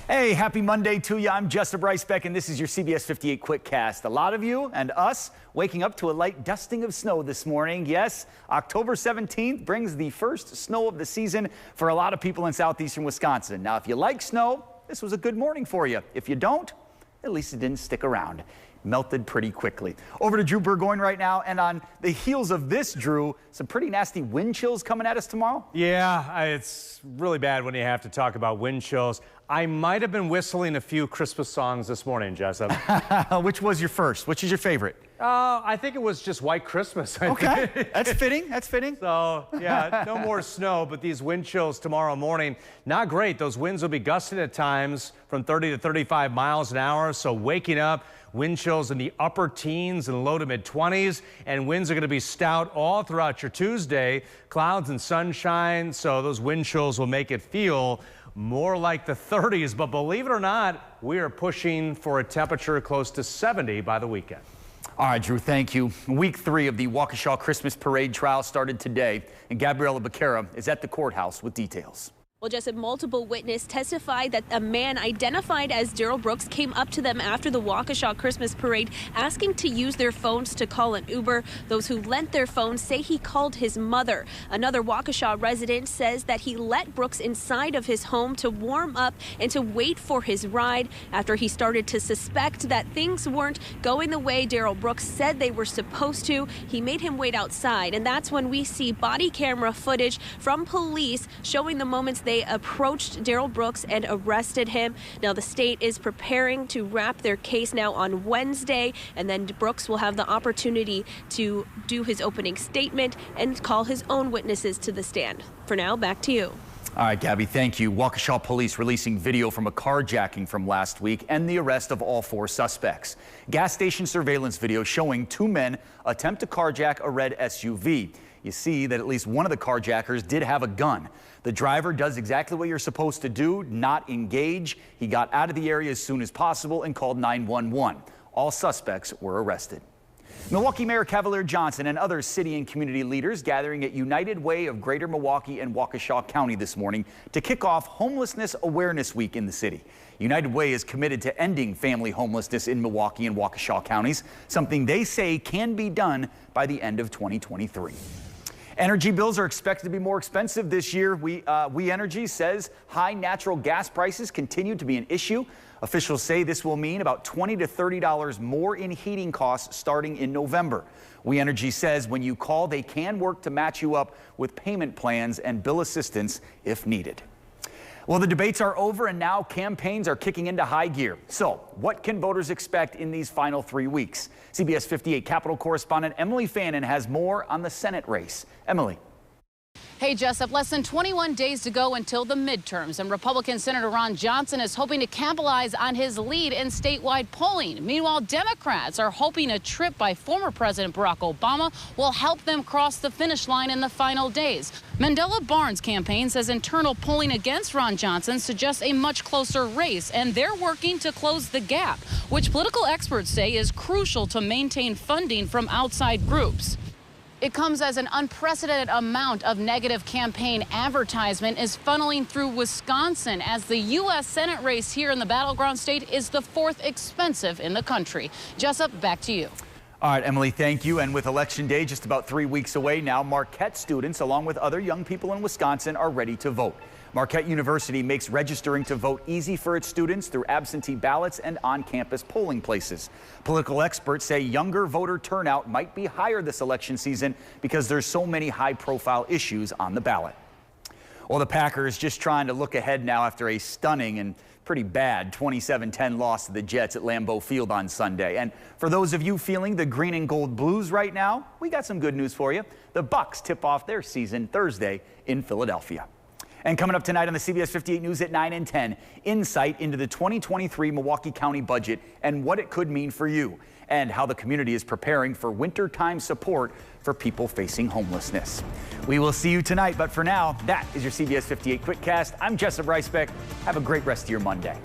Hey, happy Monday to you. I'm Jessup Ricebeck, and this is your CBS 58 Quickcast. A lot of you and us waking up to a light dusting of snow this morning. Yes, October 17th brings the first snow of the season for a lot of people in southeastern Wisconsin. Now, if you like snow, this was a good morning for you. If you don't, at least it didn't stick around. Melted pretty quickly. Over to Drew Burgoyne right now, and on the heels of this, Drew, some pretty nasty wind chills coming at us tomorrow. Yeah, it's really bad when you have to talk about wind chills. I might have been whistling a few Christmas songs this morning, Jessup. Which was your first? Which is your favorite? I think it was just White Christmas. Okay, that's fitting. That's fitting. So, yeah, no more snow, but these wind chills tomorrow morning, not great. Those winds will be gusting at times from 30 to 35 miles an hour. So waking up, wind chills in the upper teens and low to mid 20s, and winds are going to be stout all throughout your Tuesday. Clouds and sunshine, so those wind chills will make it feel more like the 30s. But believe it or not, we are pushing for a temperature close to 70 by the weekend. All right, Drew, thank you. Week 3 of the Waukesha Christmas Parade trial started today, and Gabriella Becerra is at the courthouse with details. Well, just a multiple witness testified that a man identified as Daryl Brooks came up to them after the Waukesha Christmas Parade asking to use their phones to call an Uber. Those who lent their phones say he called his mother. Another Waukesha resident says that he let Brooks inside of his home to warm up and to wait for his ride. After he started to suspect that things weren't going the way Daryl Brooks said they were supposed to, he made him wait outside. And that's when we see body camera footage from police showing the moments they approached Daryl Brooks and arrested him. Now the state is preparing to wrap their case now on Wednesday, and then Brooks will have the opportunity to do his opening statement and call his own witnesses to the stand. For now, back to you. All right, Gabby, thank you. Waukesha police releasing video from a carjacking from last week and the arrest of all 4 suspects. Gas station surveillance video showing 2 men attempt to carjack a red SUV. You see that at least one of the carjackers did have a gun. The driver does exactly what you're supposed to do, not engage. He got out of the area as soon as possible and called 911. All suspects were arrested. Milwaukee Mayor Cavalier Johnson and other city and community leaders gathering at United Way of Greater Milwaukee and Waukesha County this morning to kick off Homelessness Awareness Week in the city. United Way is committed to ending family homelessness in Milwaukee and Waukesha counties, something they say can be done by the end of 2023. Energy bills are expected to be more expensive this year. We Energy says high natural gas prices continue to be an issue. Officials say this will mean about $20 to $30 more in heating costs starting in November. We Energy says when you call, they can work to match you up with payment plans and bill assistance if needed. Well, the debates are over and now campaigns are kicking into high gear. So what can voters expect in these final 3 weeks? CBS 58 Capitol correspondent Emily Fannin has more on the Senate race. Emily. Hey, Jessup, less than 21 days to go until the midterms, and Republican Senator Ron Johnson is hoping to capitalize on his lead in statewide polling. Meanwhile, Democrats are hoping a trip by former President Barack Obama will help them cross the finish line in the final days. Mandela Barnes' campaign says internal polling against Ron Johnson suggests a much closer race, and they're working to close the gap, which political experts say is crucial to maintain funding from outside groups. It comes as an unprecedented amount of negative campaign advertisement is funneling through Wisconsin as the U.S. Senate race here in the battleground state is the 4th expensive in the country. Jessup, back to you. All right, Emily, thank you. And with Election Day just about 3 weeks away now, Marquette students, along with other young people in Wisconsin, are ready to vote. Marquette University makes registering to vote easy for its students through absentee ballots and on-campus polling places. Political experts say younger voter turnout might be higher this election season because there's so many high-profile issues on the ballot. Well, the Packers just trying to look ahead now after a stunning and pretty bad 27-10 loss to the Jets at Lambeau Field on Sunday. And for those of you feeling the green and gold blues right now, we got some good news for you. The Bucs tip off their season Thursday in Philadelphia. And coming up tonight on the CBS 58 News at 9 and 10, insight into the 2023 Milwaukee County budget and what it could mean for you, and how the community is preparing for wintertime support for people facing homelessness. We will see you tonight, but for now, that is your CBS 58 Quickcast. I'm Jessup Ricebeck. Have a great rest of your Monday.